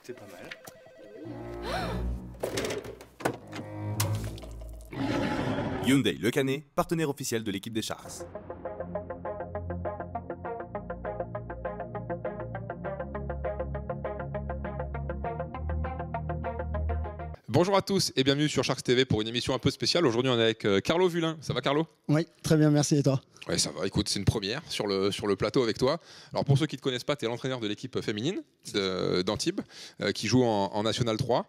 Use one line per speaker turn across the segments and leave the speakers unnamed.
C'est pas mal.
Hyundai Le Canet, partenaire officiel de l'équipe des Sharks.
Bonjour à tous et bienvenue sur Sharks TV pour une émission un peu spéciale. Aujourd'hui on est avec Carlo Vulin. Ça va Carlo?
Oui, très bien, merci. Et toi?
Ouais, ça va. Écoute, c'est une première sur le plateau avec toi. Alors pour ceux qui ne te connaissent pas, tu es l'entraîneur de l'équipe féminine d'Antibes qui joue en National 3.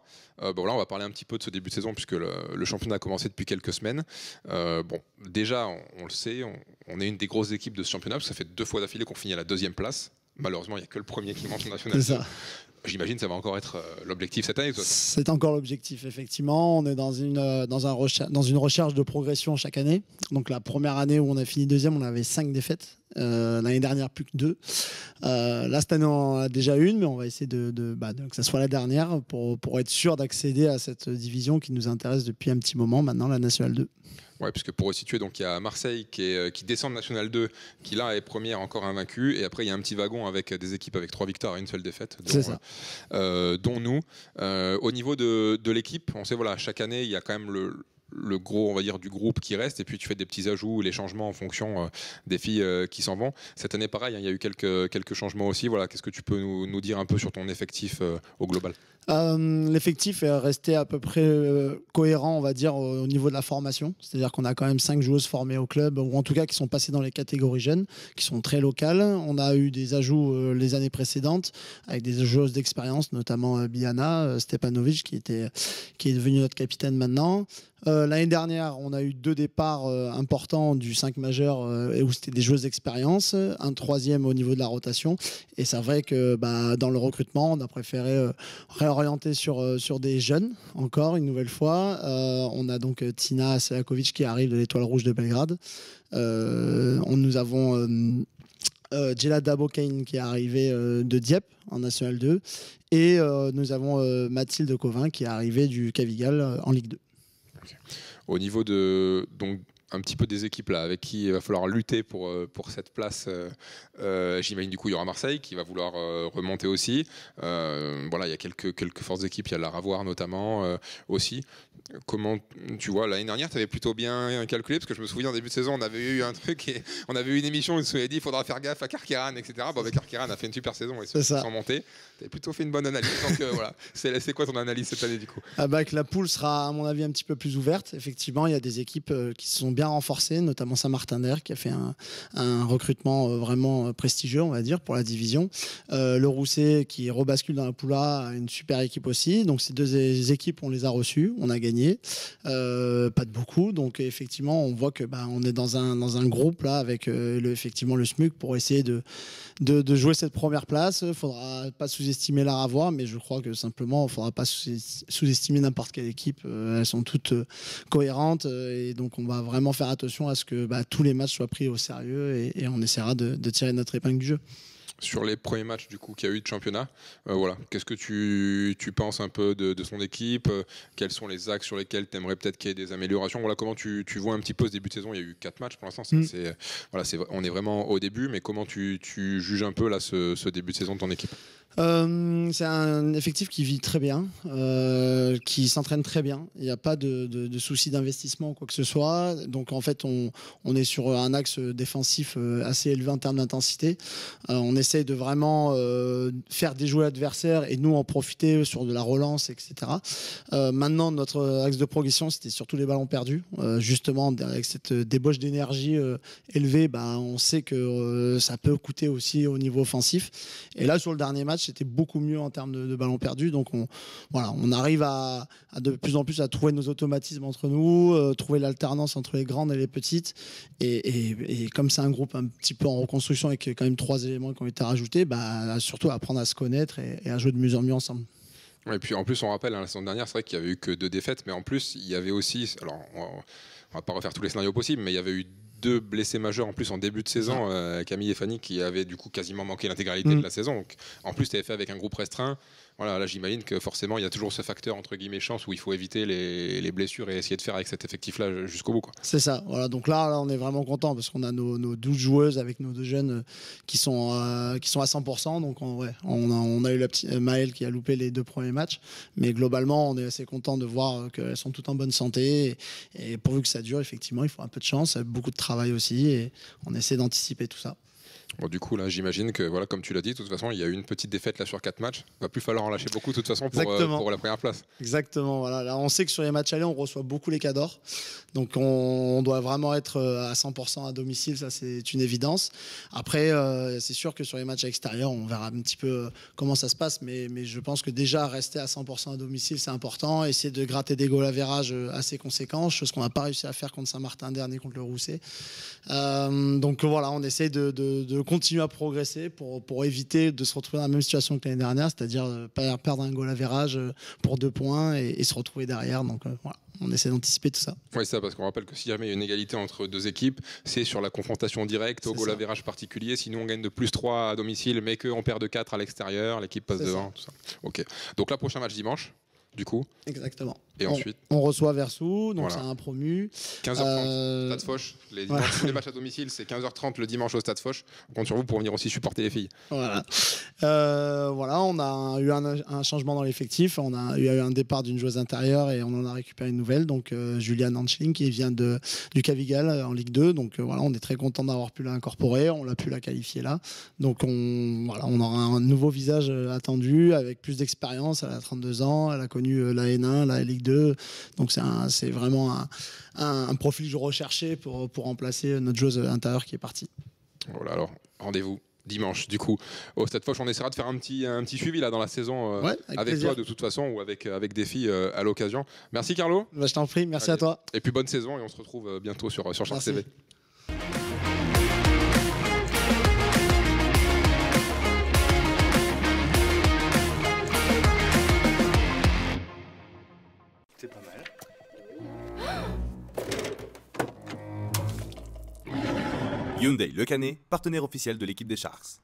Bon, là on va parler un petit peu de ce début de saison puisque le championnat a commencé depuis quelques semaines. Bon, déjà on le sait, on est une des grosses équipes de ce championnat parce que ça fait 2 fois d'affilée qu'on finit à la 2e place. Malheureusement, il n'y a que le premier qui monte en National 2.
C'est ça.
J'imagine que ça va encore être l'objectif cette année.
C'est encore l'objectif, effectivement. On est dans une recherche de progression chaque année. Donc la première année où on a fini 2e, on avait 5 défaites. L'année dernière, plus que 2. Là, cette année, on en a déjà une, mais on va essayer que ça soit la dernière pour être sûr d'accéder à cette division qui nous intéresse depuis un petit moment, maintenant, la National 2.
Ouais, puisque pour resituer, donc il y a Marseille qui descend de National 2, qui là est première encore invaincue, et après il y a un petit wagon avec des équipes avec 3 victoires et une seule défaite, dont nous. Au niveau de l'équipe, on sait voilà, chaque année il y a quand même le gros, on va dire, du groupe qui reste, et puis tu fais des petits ajouts, les changements en fonction des filles qui s'en vont. Cette année, pareil, hein, il y a eu quelques changements aussi. Voilà, qu'est-ce que tu peux nous dire un peu sur ton effectif au global?
L'effectif est resté à peu près cohérent, on va dire, au niveau de la formation. C'est-à-dire qu'on a quand même 5 joueuses formées au club, ou en tout cas qui sont passées dans les catégories jeunes, qui sont très locales. On a eu des ajouts les années précédentes, avec des joueuses d'expérience, notamment Biana Stepanovic, qui est devenue notre capitaine maintenant. L'année dernière, on a eu 2 départs importants du 5 majeur où c'était des joueuses d'expérience, un 3e au niveau de la rotation. Et c'est vrai que dans le recrutement, on a préféré réorienter sur des jeunes, encore une nouvelle fois. On a donc Tina Selakovic qui arrive de l'Étoile Rouge de Belgrade. Nous avons Djela Dabokain qui est arrivée de Dieppe en National 2. Et nous avons Mathilde Covin qui est arrivée du Cavigal en Ligue 2.
Okay. Au niveau de un petit peu des équipes là avec qui il va falloir lutter pour cette place, j'imagine du coup il y aura Marseille qui va vouloir remonter aussi. Voilà, il y a quelques forces d'équipe, il y a la Ravoire notamment aussi. Comment tu vois, l'année dernière tu avais plutôt bien calculé, parce que je me souviens en début de saison on avait eu un truc et on avait eu une émission où on s'est dit il faudra faire gaffe à Karkeran, etc. Bon, avec Karkeran a fait une super saison et ils sont montés. Tu as plutôt fait une bonne analyse, donc voilà. C'est quoi ton analyse cette année du coup?
Que la poule sera à mon avis un petit peu plus ouverte. Effectivement, il y a des équipes qui se sont bien renforcées, notamment Saint-Martin-d'Air qui a fait un recrutement vraiment prestigieux, on va dire, pour la division. Le Rousset qui rebascule dans la poule A a une super équipe aussi. Donc ces 2 équipes, on les a reçues, on a gagné, pas de beaucoup. Donc effectivement, on voit que on est dans un groupe là avec effectivement le SMUC pour essayer de jouer cette première place. Il ne faudra pas sous-estimer la Ravoire, mais je crois que simplement, il ne faudra pas sous-estimer n'importe quelle équipe. Elles sont toutes cohérentes et donc on va vraiment faire attention à ce que tous les matchs soient pris au sérieux et on essaiera de tirer notre épingle du jeu.
Sur les premiers matchs du coup qu'il y a eu de championnat, voilà, qu'est-ce que tu penses un peu de son équipe, quels sont les axes sur lesquels tu aimerais peut-être qu'il y ait des améliorations, voilà, comment tu vois un petit peu ce début de saison? Il y a eu 4 matchs pour l'instant, on est vraiment au début, mais comment tu juges un peu là ce début de saison de ton équipe?
C'est un effectif qui vit très bien, qui s'entraîne très bien. Il n'y a pas de soucis d'investissement ou quoi que ce soit. Donc en fait, on est sur un axe défensif assez élevé en termes d'intensité. On essaye de vraiment faire déjouer l'adversaire et nous en profiter sur de la relance, etc. Maintenant, notre axe de progression, c'était surtout les ballons perdus. Justement, avec cette débauche d'énergie élevée, on sait que ça peut coûter aussi au niveau offensif. Et là, sur le dernier match, c'était beaucoup mieux en termes de ballons perdus. Donc on arrive à de plus en plus à trouver nos automatismes entre nous, trouver l'alternance entre les grandes et les petites. Et comme c'est un groupe un petit peu en reconstruction avec quand même 3 éléments qui ont été rajoutés, surtout apprendre à se connaître et à jouer de mieux en mieux ensemble.
Et puis en plus on rappelle, la saison dernière c'est vrai qu'il n'y avait eu que 2 défaites, mais en plus il y avait aussi, alors on va pas refaire tous les scénarios possibles, mais il y avait eu 2 blessés majeurs en plus en début de saison, Camille et Fanny qui avaient du coup quasiment manqué l'intégralité de la saison. Donc, en plus tu avais fait avec un groupe restreint, Voilà, là j'imagine que forcément il y a toujours ce facteur entre guillemets chance où il faut éviter les blessures et essayer de faire avec cet effectif-là jusqu'au bout, quoi.
C'est ça. Voilà. Donc là, on est vraiment content parce qu'on a nos 12 joueuses avec nos 2 jeunes qui sont à 100%. Donc on a eu la petite Maëlle qui a loupé les 2 premiers matchs. Mais globalement, on est assez content de voir qu'elles sont toutes en bonne santé. Et pourvu que ça dure, effectivement, il faut un peu de chance, beaucoup de travail aussi. Et on essaie d'anticiper tout ça.
Bon, du coup, là, j'imagine que, voilà, comme tu l'as dit, de toute façon, il y a eu une petite défaite là sur 4 matchs. Il va plus falloir en lâcher beaucoup, de toute façon, pour la première place.
Exactement. Voilà. Là, on sait que sur les matchs allés, on reçoit beaucoup les cadors. Donc, on doit vraiment être à 100% à domicile. Ça, c'est une évidence. Après, c'est sûr que sur les matchs extérieurs, on verra un petit peu comment ça se passe. Mais je pense que déjà, rester à 100% à domicile, c'est important. Essayer de gratter des goals à virage assez conséquents, chose qu'on n'a pas réussi à faire contre Saint-Martin dernier, contre le Rousset. Donc, voilà, on essaye de continuer à progresser pour éviter de se retrouver dans la même situation que l'année dernière, c'est-à-dire perdre un goal à virage pour 2 points et se retrouver derrière. Donc voilà, on essaie d'anticiper tout ça.
Oui, ça, parce qu'on rappelle que si jamais il y a une égalité entre 2 équipes, c'est sur la confrontation directe au goal à virage particulier. Sinon, on gagne de +3 à domicile, mais qu'on perd de 4 à l'extérieur, l'équipe passe devant, tout ça. Ok. Donc là, prochain match dimanche, du coup.
Exactement.
Et ensuite
on reçoit Versou, donc
voilà.
c'est un promu.
15h30, Stade Foch. Tous les matchs à domicile, c'est 15h30 le dimanche au Stade Foch. On compte sur vous pour venir aussi supporter les filles.
Voilà. On a eu un changement dans l'effectif. On a eu un départ d'une joueuse intérieure et on en a récupéré une nouvelle. Donc Juliane Hanschling qui vient du Cavigal en Ligue 2. Donc voilà, on est très content d'avoir pu l'incorporer. On l'a pu la qualifier là. Donc on aura un nouveau visage attendu avec plus d'expérience. Elle a 32 ans. Elle a connu la N1, la Ligue 2. Donc c'est vraiment un profil recherché pour remplacer notre joueuse intérieure qui est partie.
Voilà, alors rendez-vous dimanche du coup au Stade Foch. On essaiera de faire un petit suivi là dans la saison avec toi de toute façon ou avec des filles à l'occasion. Merci Carlo.
Bah, je t'en prie, merci à toi.
Et puis bonne saison et on se retrouve bientôt sur Shark TV.
C'est pas mal. Hyundai Le Canet, partenaire officiel de l'équipe des Sharks.